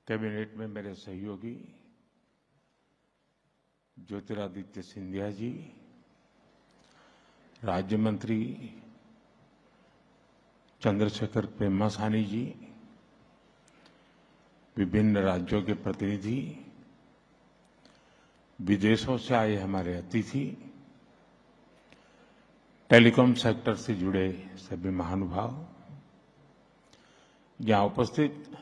Cabinet में मेरे सहयोगी ज्योतिरादित्य सिंधिया जी, राज्य मंत्री चंद्रशेखर पेम्मासानी जी, विभिन्न राज्यों के प्रतिनिधि, विदेशों से आए हमारे अतिथि, टेलीकॉम सेक्टर से जुड़े सभी महानुभाव, यहाँ उपस्थित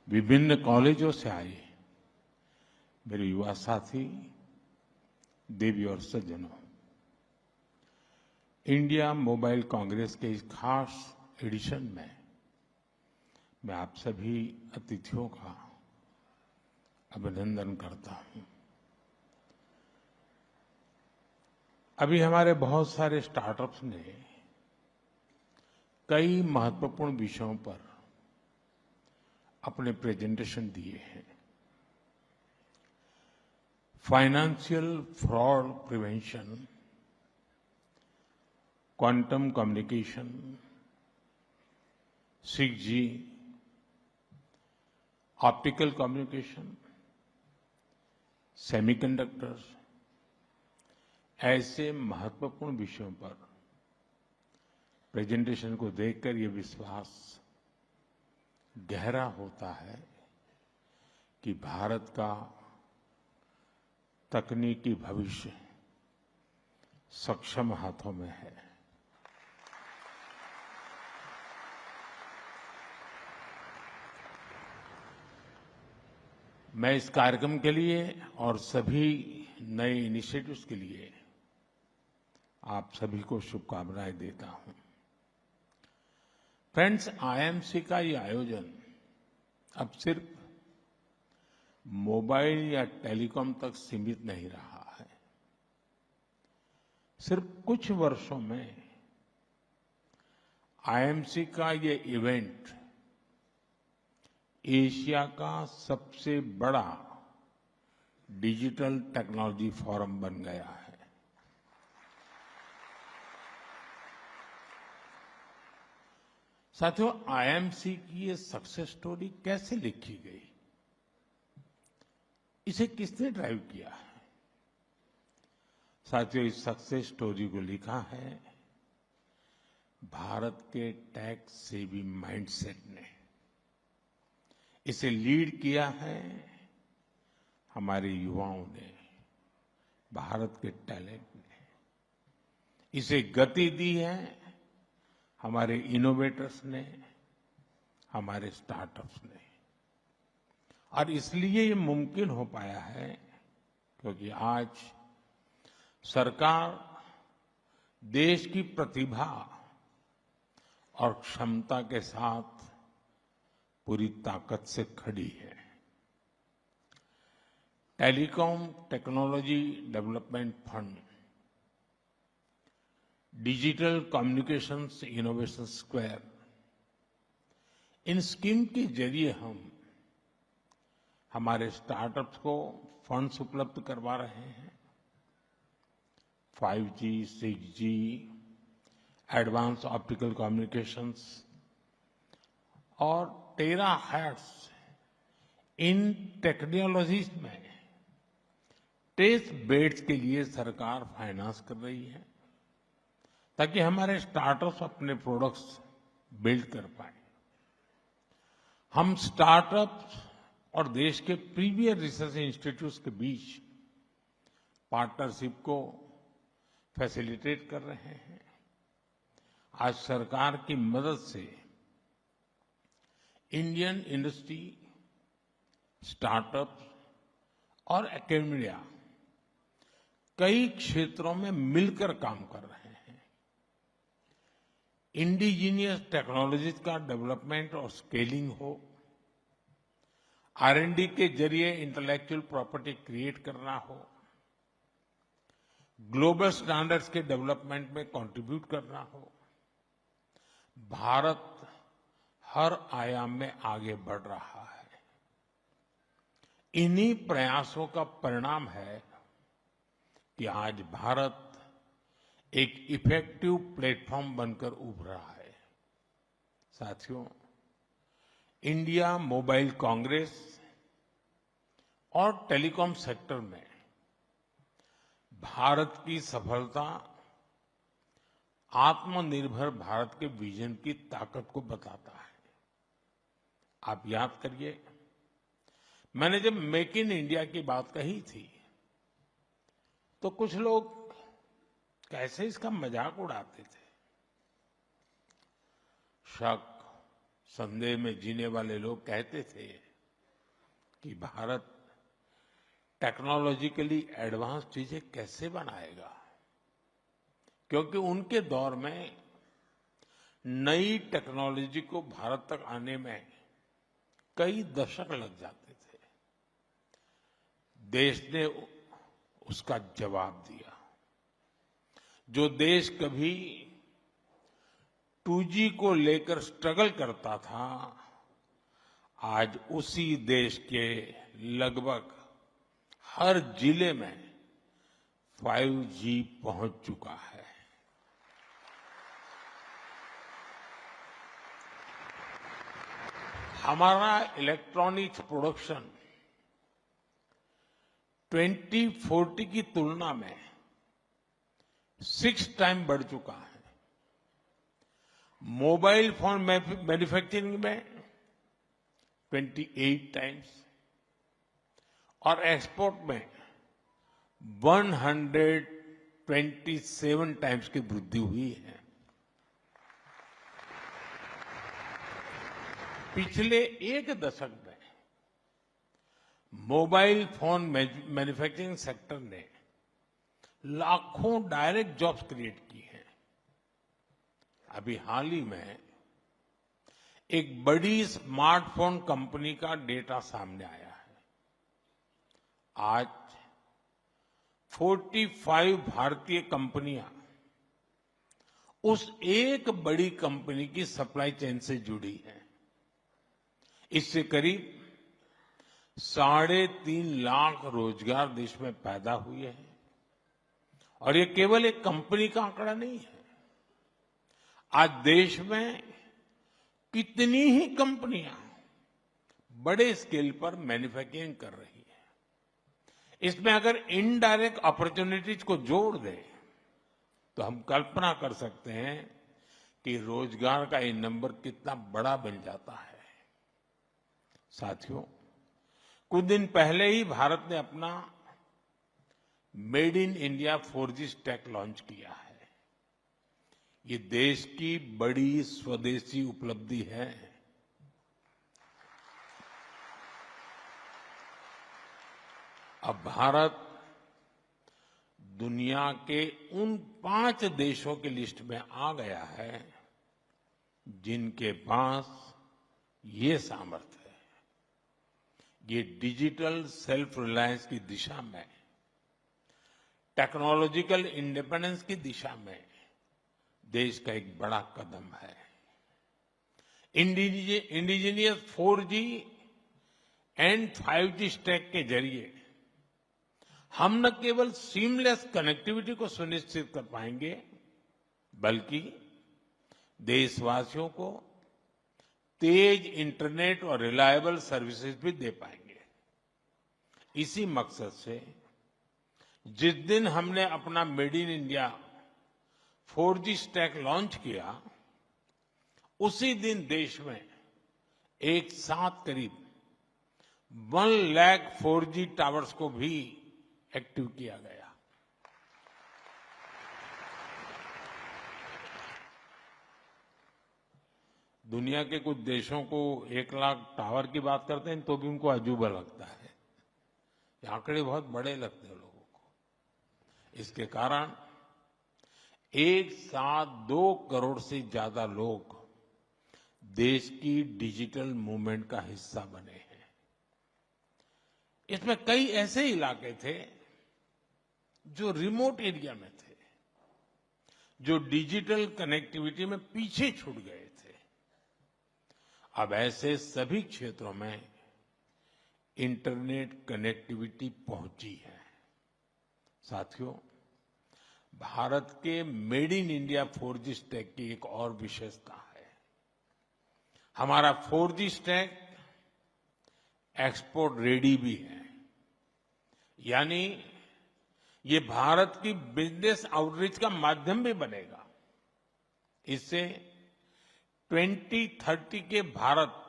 विभिन्न कॉलेजों से आए मेरे युवा साथी, देवी और सज्जनों, इंडिया मोबाइल कांग्रेस के इस खास एडिशन में मैं आप सभी अतिथियों का अभिनंदन करता हूं। अभी हमारे बहुत सारे स्टार्टअप्स ने कई महत्वपूर्ण विषयों पर अपने प्रेजेंटेशन दिए हैं। Financial fraud prevention, quantum communication, 6G, optical communication, semiconductors, ऐसे महत्वपूर्ण विषयों पर प्रेजेंटेशन को देखकर ये विश्वास गहरा होता है कि भारत का तकनीकी भविष्य सक्षम हाथों में है। मैं इस कार्यक्रम के लिए और सभी नए इनिशिएटिव्स के लिए आप सभी को शुभकामनाएं देता हूं। फ्रेंड्स, आईएमसी का ये आयोजन अब सिर्फ मोबाइल या टेलीकॉम तक सीमित नहीं रहा है। सिर्फ कुछ वर्षों में आईएमसी का ये इवेंट एशिया का सबसे बड़ा डिजिटल टेक्नोलॉजी फोरम बन गया है। साथियों, आईएमसी की ये सक्सेस स्टोरी कैसे लिखी गई, इसे किसने ड्राइव किया है? साथियों, इस सक्सेस स्टोरी को लिखा है भारत के टेक सेवी माइंडसेट ने। इसे लीड किया है हमारे युवाओं ने, भारत के टैलेंट ने। इसे गति दी है हमारे इनोवेटर्स ने, हमारे स्टार्टअप्स ने। और इसलिए ये मुमकिन हो पाया है क्योंकि आज सरकार देश की प्रतिभा और क्षमता के साथ पूरी ताकत से खड़ी है। Telecom technology development fund, digital communications innovation square, इन स्कीम के जरिए हम हमारे स्टार्टअप्स को फंड्स उपलब्ध करवा रहे हैं। 5G, 6G, advance optical communications और टेराहर्ट्ज, इन टेक्नोलॉजीज में टेस्ट बेड्स के लिए सरकार फाइनेंस कर रही है ताकि हमारे स्टार्टअप्स अपने प्रोडक्ट्स बिल्ड कर पाए। हम स्टार्टअप्स और देश के प्रीमियर रिसर्च इंस्टीट्यूट्स के बीच पार्टनरशिप को फैसिलिटेट कर रहे हैं। आज सरकार की मदद से इंडियन इंडस्ट्री, स्टार्टअप्स और एकेडमिया कई क्षेत्रों में मिलकर काम कर रहे हैं। इंडिजीनियस टेक्नोलॉजीज का डेवलपमेंट और स्केलिंग हो, R&D के जरिए इंटेलेक्चुअल प्रॉपर्टी क्रिएट करना हो, ग्लोबल स्टैंडर्ड्स के डेवलपमेंट में कंट्रीब्यूट करना हो, भारत हर आयाम में आगे बढ़ रहा है। इन्हीं प्रयासों का परिणाम है कि आज भारत एक इफेक्टिव प्लेटफॉर्म बनकर उभरा है। साथियों, इंडिया मोबाइल कांग्रेस और टेलीकॉम सेक्टर में भारत की सफलता आत्मनिर्भर भारत के विजन की ताकत को बताता है। आप याद करिए, मैंने जब मेक इन इंडिया की बात कही थी तो कुछ लोग कैसे इसका मजाक उड़ाते थे। शक संदेह में जीने वाले लोग कहते थे कि भारत टेक्नोलॉजिकली एडवांस चीजें कैसे बनाएगा, क्योंकि उनके दौर में नई टेक्नोलॉजी को भारत तक आने में कई दशक लग जाते थे। देश ने उसका जवाब दिया। जो देश कभी 2G को लेकर स्ट्रगल करता था, आज उसी देश के लगभग हर जिले में 5G पहुंच चुका है। हमारा इलेक्ट्रॉनिक्स प्रोडक्शन 2040 की तुलना में 6 टाइम बढ़ चुका है। मोबाइल फोन मैन्युफैक्चरिंग में 28 टाइम्स और एक्सपोर्ट में 127 टाइम्स की वृद्धि हुई है। पिछले एक दशक में मोबाइल फोन मैन्युफैक्चरिंग सेक्टर ने लाखों डायरेक्ट जॉब्स क्रिएट की हैं। अभी हाल ही में एक बड़ी स्मार्टफोन कंपनी का डेटा सामने आया है। आज 45 भारतीय कंपनियां उस एक बड़ी कंपनी की सप्लाई चेन से जुड़ी हैं। इससे करीब 3.5 लाख रोजगार देश में पैदा हुए हैं। और ये केवल एक कंपनी का आंकड़ा नहीं है। आज देश में कितनी ही कंपनियां बड़े स्केल पर मैन्युफैक्चरिंग कर रही है। इसमें अगर इनडायरेक्ट अपॉर्चुनिटीज को जोड़ दें तो हम कल्पना कर सकते हैं कि रोजगार का ये नंबर कितना बड़ा बन जाता है। साथियों, कुछ दिन पहले ही भारत ने अपना made in India 4G stack launch किया है। ये देश की बड़ी स्वदेशी उपलब्धि है। अब भारत दुनिया के उन 5 देशों की लिस्ट में आ गया है जिनके पास ये सामर्थ्य है। ये डिजिटल सेल्फ रिलायंस की दिशा में, टेक्नोलॉजिकल इंडिपेंडेंस की दिशा में देश का एक बड़ा कदम है। Indigenous 4G and 5G stack के जरिए हम न केवल सीमलेस कनेक्टिविटी को सुनिश्चित कर पाएंगे, बल्कि देशवासियों को तेज इंटरनेट और रिलायबल सर्विसेज भी दे पाएंगे। इसी मकसद से जिस दिन हमने अपना made in India 4G stack launch किया, उसी दिन देश में एक साथ करीब 1 लाख 4G टावर्स को भी एक्टिव किया गया। दुनिया के कुछ देशों को 1 लाख टावर की बात करते हैं तो भी उनको अजूबा लगता है। ये आंकड़े बहुत बड़े लगते हैं लोगों को। इसके कारण एक साथ 2 करोड़ से ज्यादा लोग देश की डिजिटल मूवमेंट का हिस्सा बने हैं। इसमें कई ऐसे इलाके थे जो रिमोट एरिया में थे, जो डिजिटल कनेक्टिविटी में पीछे छूट गए थे। अब ऐसे सभी क्षेत्रों में इंटरनेट कनेक्टिविटी पहुंची है। साथियों, भारत के made in India 4G stack की एक और विशेषता है। हमारा 4G स्टैक एक्सपोर्ट रेडी भी है, यानी ये भारत की बिजनेस आउटरीच का माध्यम भी बनेगा। इससे 2030 के भारत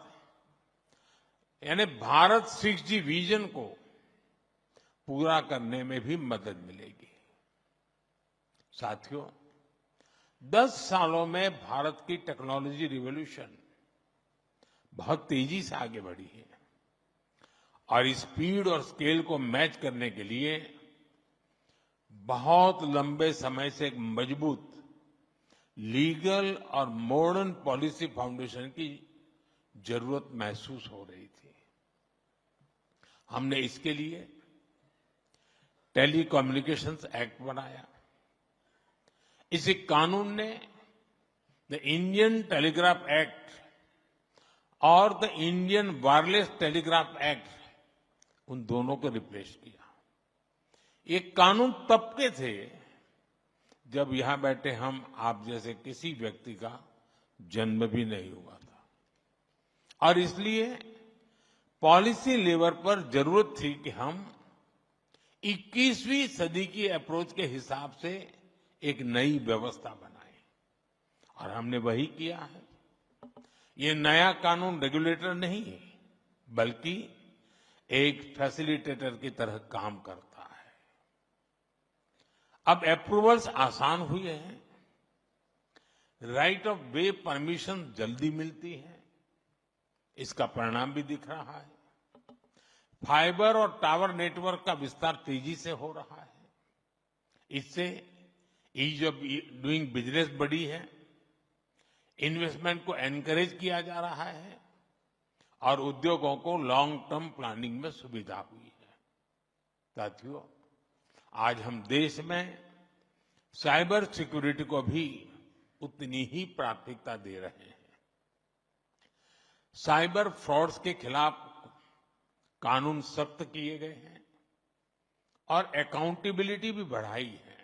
यानी भारत 6G विजन को पूरा करने में भी मदद मिलेगी। साथियों, 10 सालों में भारत की टेक्नोलॉजी रिवॉल्यूशन बहुत तेजी से आगे बढ़ी है और स्पीड और स्केल को मैच करने के लिए बहुत लंबे समय से एक मजबूत लीगल और मॉडर्न पॉलिसी फाउंडेशन की जरूरत महसूस हो रही थी। हमने इसके लिए टेलीकम्युनिकेशंस एक्ट बनाया। इसी कानून ने द इंडियन टेलीग्राफ एक्ट और the Indian wireless telegraph act, उन दोनों को रिप्लेस किया। ये कानून तब के थे जब यहां बैठे हम आप जैसे किसी व्यक्ति का जन्म भी नहीं हुआ था, और इसलिए पॉलिसी लेवल पर जरूरत थी कि हम 21वीं सदी की अप्रोच के हिसाब से एक नई व्यवस्था बनाए, और हमने वही किया है। ये नया कानून रेगुलेटर नहीं है, बल्कि एक फैसिलिटेटर की तरह काम करता है। अब अप्रूवल्स आसान हुए हैं, राइट ऑफ वे परमिशन जल्दी मिलती है, इसका परिणाम भी दिख रहा है। फाइबर और टावर नेटवर्क का विस्तार तेजी से हो रहा है। इससे ईज ऑफ डूइंग बिजनेस बढ़ी है, इन्वेस्टमेंट को एनकरेज किया जा रहा है और उद्योगों को लॉन्ग टर्म प्लानिंग में सुविधा हुई है। साथियों, आज हम देश में साइबर सिक्योरिटी को भी उतनी ही प्राथमिकता दे रहे हैं। साइबर फ्रॉड्स के खिलाफ कानून सख्त किए गए हैं और अकाउंटेबिलिटी भी बढ़ाई है,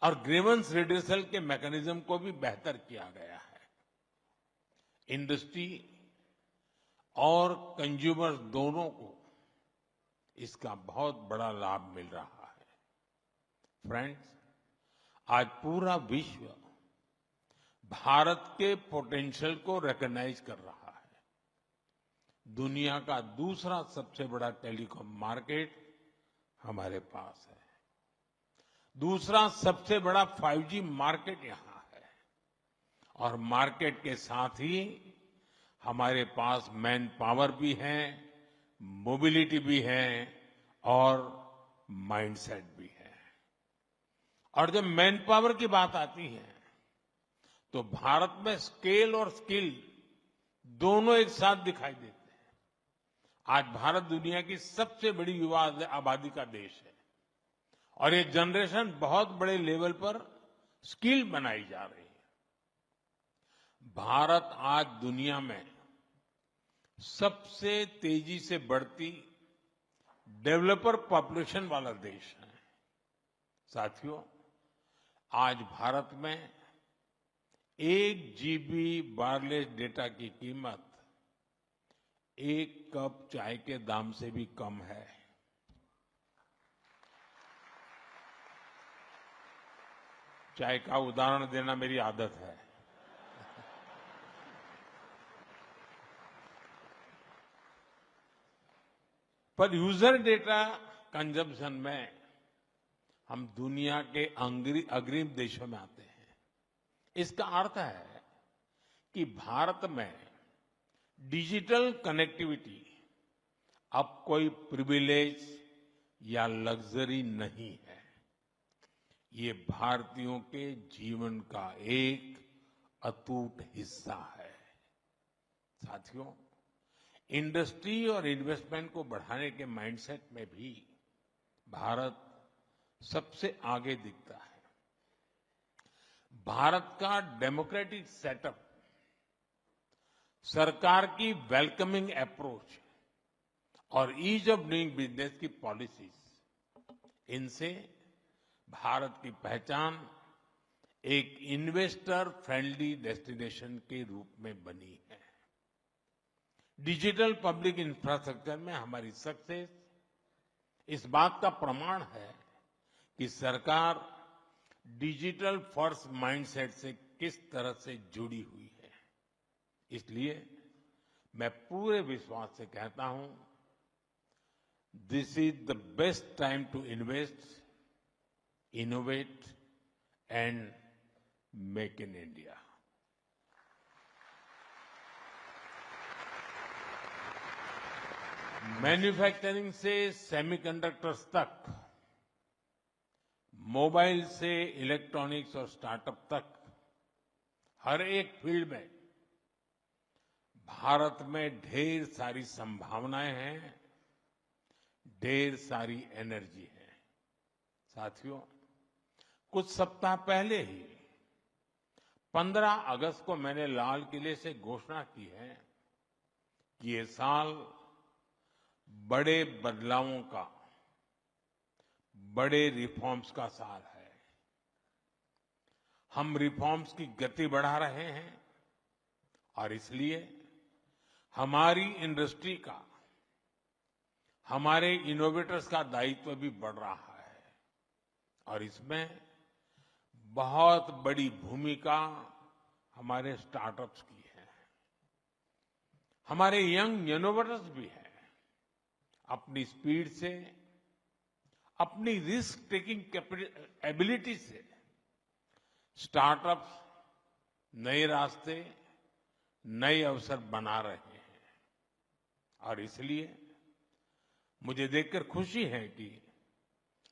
और ग्रीवेंस रिड्रेसल के मैकेनिज्म को भी बेहतर किया गया है। इंडस्ट्री और कंज्यूमर दोनों को इसका बहुत बड़ा लाभ मिल रहा है। फ्रेंड्स, आज पूरा विश्व भारत के पोटेंशियल को रिकॉग्नाइज कर रहा है। दुनिया का दूसरा सबसे बड़ा टेलीकॉम मार्केट हमारे पास है। दूसरा सबसे बड़ा 5G मार्केट यहां है, और मार्केट के साथ ही हमारे पास मैन पावर भी है, मोबिलिटी भी है और माइंडसेट भी है। और जब मैन पावर की बात आती है तो भारत में स्केल और स्किल दोनों एक साथ दिखाई देते हैं। आज भारत दुनिया की सबसे बड़ी युवा आबादी का देश है, और ये जनरेशन बहुत बड़े लेवल पर स्किल बनाई जा रही है। भारत आज दुनिया में सबसे तेजी से बढ़ती डेवलपर पॉपुलेशन वाला देश है। साथियों, आज भारत में 1 GB वायरलेस डेटा की कीमत 1 कप चाय के दाम से भी कम है। चाय का उदाहरण देना मेरी आदत है। पर यूजर डेटा कंजम्पशन में हम दुनिया के अग्रिम देशों में आते हैं। इसका अर्थ है कि भारत में डिजिटल कनेक्टिविटी अब कोई प्रिविलेज या लग्जरी नहीं है। ये भारतीयों के जीवन का एक अटूट हिस्सा है। साथियों, इंडस्ट्री और इन्वेस्टमेंट को बढ़ाने के माइंडसेट में भी भारत सबसे आगे दिखता है। भारत का डेमोक्रेटिक सेटअप, सरकार की वेलकमिंग अप्रोच और ईज ऑफ डूइंग बिजनेस की पॉलिसीज, इनसे भारत की पहचान एक इन्वेस्टर फ्रेंडली डेस्टिनेशन के रूप में बनी है। डिजिटल पब्लिक इंफ्रास्ट्रक्चर में हमारी सक्सेस इस बात का प्रमाण है कि सरकार डिजिटल फर्स्ट माइंडसेट से किस तरह से जुड़ी हुई है। इसलिए मैं पूरे विश्वास से कहता हूं, this is the best time to invest, innovate and make in India. Manufacturing से सेमीकंडक्टर्स तक, मोबाइल से इलेक्ट्रॉनिक्स और स्टार्टअप तक, हर एक फील्ड में भारत में ढेर सारी संभावनाएं हैं, ढेर सारी एनर्जी है। साथियों, कुछ सप्ताह पहले ही 15 अगस्त को मैंने लाल किले से घोषणा की है कि ये साल बड़े बदलावों का, बड़े रिफॉर्म्स का साल है। हम रिफॉर्म्स की गति बढ़ा रहे हैं और इसलिए हमारी इंडस्ट्री का, हमारे इनोवेटर्स का दायित्व भी बढ़ रहा है और इसमें बहुत बड़ी भूमिका हमारे स्टार्टअप्स की है। हमारे यंग इनोवेटर्स भी हैं। अपनी स्पीड से, अपनी रिस्क टेकिंग एबिलिटी से स्टार्टअप्स नए रास्ते, नए अवसर बना रहे हैं और इसलिए मुझे देखकर खुशी है कि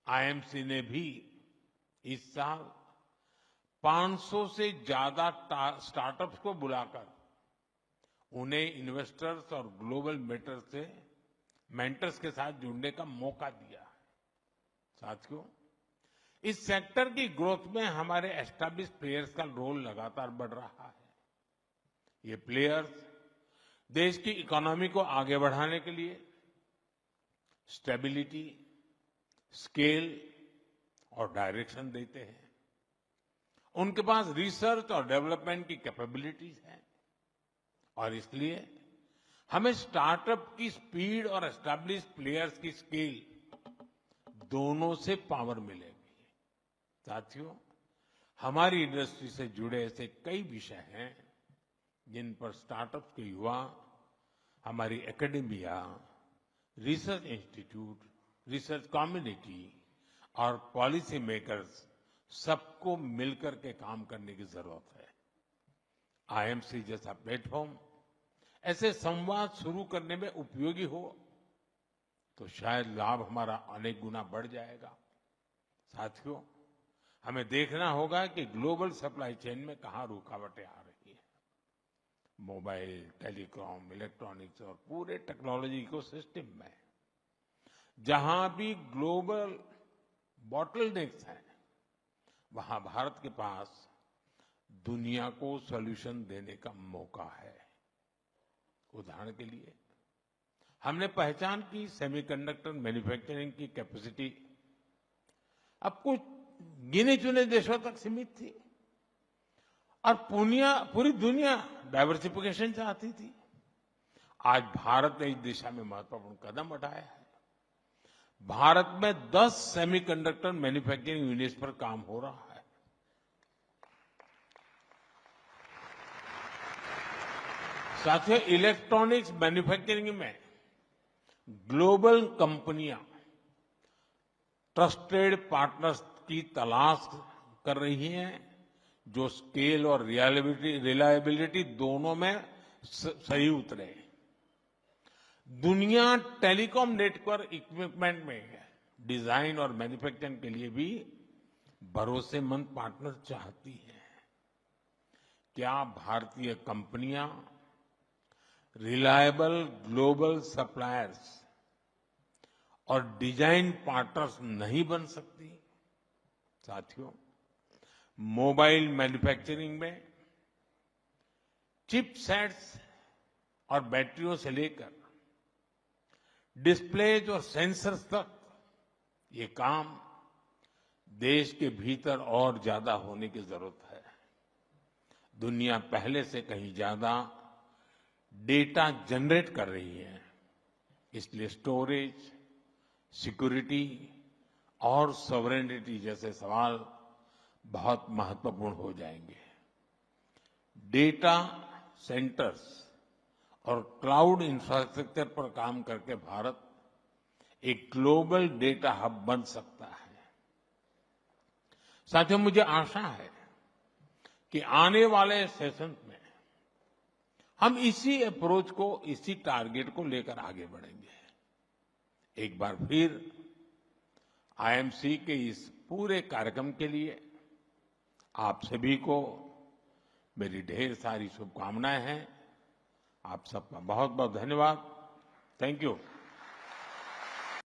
आईएमसी ने भी इस साल 500 से ज्यादा स्टार्टअप्स को बुलाकर उन्हें इन्वेस्टर्स और ग्लोबल मेंटर्स के साथ जुड़ने का मौका दिया है। साथियों, इस सेक्टर की ग्रोथ में हमारे एस्टैब्लिश प्लेयर्स का रोल लगातार बढ़ रहा है। ये प्लेयर्स देश की इकोनॉमी को आगे बढ़ाने के लिए स्टेबिलिटी, स्केल और डायरेक्शन देते हैं। उनके पास रिसर्च और डेवलपमेंट की कैपेबिलिटीज है और इसलिए हमें स्टार्टअप की स्पीड और एस्टैब्लिश प्लेयर्स की स्केल दोनों से पावर मिलेगी। साथियों, हमारी इंडस्ट्री से जुड़े ऐसे कई विषय हैं जिन पर स्टार्टअप्स के युवा, हमारी academia, research institute, research community और पॉलिसी मेकर्स सबको मिलकर के काम करने की जरूरत है। आईएमसी जैसा प्लेटफॉर्म ऐसे संवाद शुरू करने में उपयोगी हो तो शायद लाभ हमारा अनेक गुना बढ़ जाएगा। साथियों, हमें देखना होगा कि ग्लोबल सप्लाई चेन में कहां रुकावटें आ रही हैं। मोबाइल, टेलीकॉम, इलेक्ट्रॉनिक्स और पूरे टेक्नोलॉजी इकोसिस्टम में जहां भी ग्लोबल बॉटलनेक्स हैं, वहां भारत के पास दुनिया को सॉल्यूशन देने का मौका है। उदाहरण के लिए हमने पहचान की सेमीकंडक्टर मैन्युफैक्चरिंग की कैपेसिटी अब कुछ गिने चुने देशों तक सीमित थी और पूरी दुनिया डाइवर्सिफिकेशन चाहती थी। आज भारत ने इस दिशा में महत्वपूर्ण कदम उठाया है। भारत में 10 सेमीकंडक्टर मैन्युफैक्चरिंग यूनिट्स पर काम हो रहा है। साथियों, इलेक्ट्रॉनिक्स मैन्युफैक्चरिंग में ग्लोबल कंपनियां ट्रस्टेड पार्टनर्स की तलाश कर रही हैं जो स्केल और रिलायबिलिटी दोनों में सही उतरे। दुनिया टेलीकॉम नेटवर्क इक्विपमेंट में डिजाइन और मैन्युफैक्चरिंग के लिए भी भरोसेमंद पार्टनर चाहती है। क्या भारतीय कंपनियां रिलायबल ग्लोबल सप्लायर्स और डिजाइन पार्टनर्स नहीं बन सकती? साथियों, मोबाइल मैन्युफैक्चरिंग में चिपसेट्स और बैटरियों से लेकर डिस्प्लेज और सेंसर्स तक ये काम देश के भीतर और ज्यादा होने की जरूरत है। दुनिया पहले से कहीं ज्यादा डेटा जनरेट कर रही है, इसलिए स्टोरेज, सिक्योरिटी और सॉवरेनिटी जैसे सवाल बहुत महत्वपूर्ण हो जाएंगे। डेटा सेंटर्स और क्लाउड इंफ्रास्ट्रक्चर पर काम करके भारत एक ग्लोबल डेटा हब बन सकता है। साथियों, मुझे आशा है कि आने वाले सेशन में हम इसी अप्रोच को, इसी टारगेट को लेकर आगे बढ़ेंगे। एक बार फिर आईएमसी के इस पूरे कार्यक्रम के लिए आप सभी को मेरी ढेर सारी शुभकामनाएं हैं। आप सबका बहुत बहुत धन्यवाद। Thank you.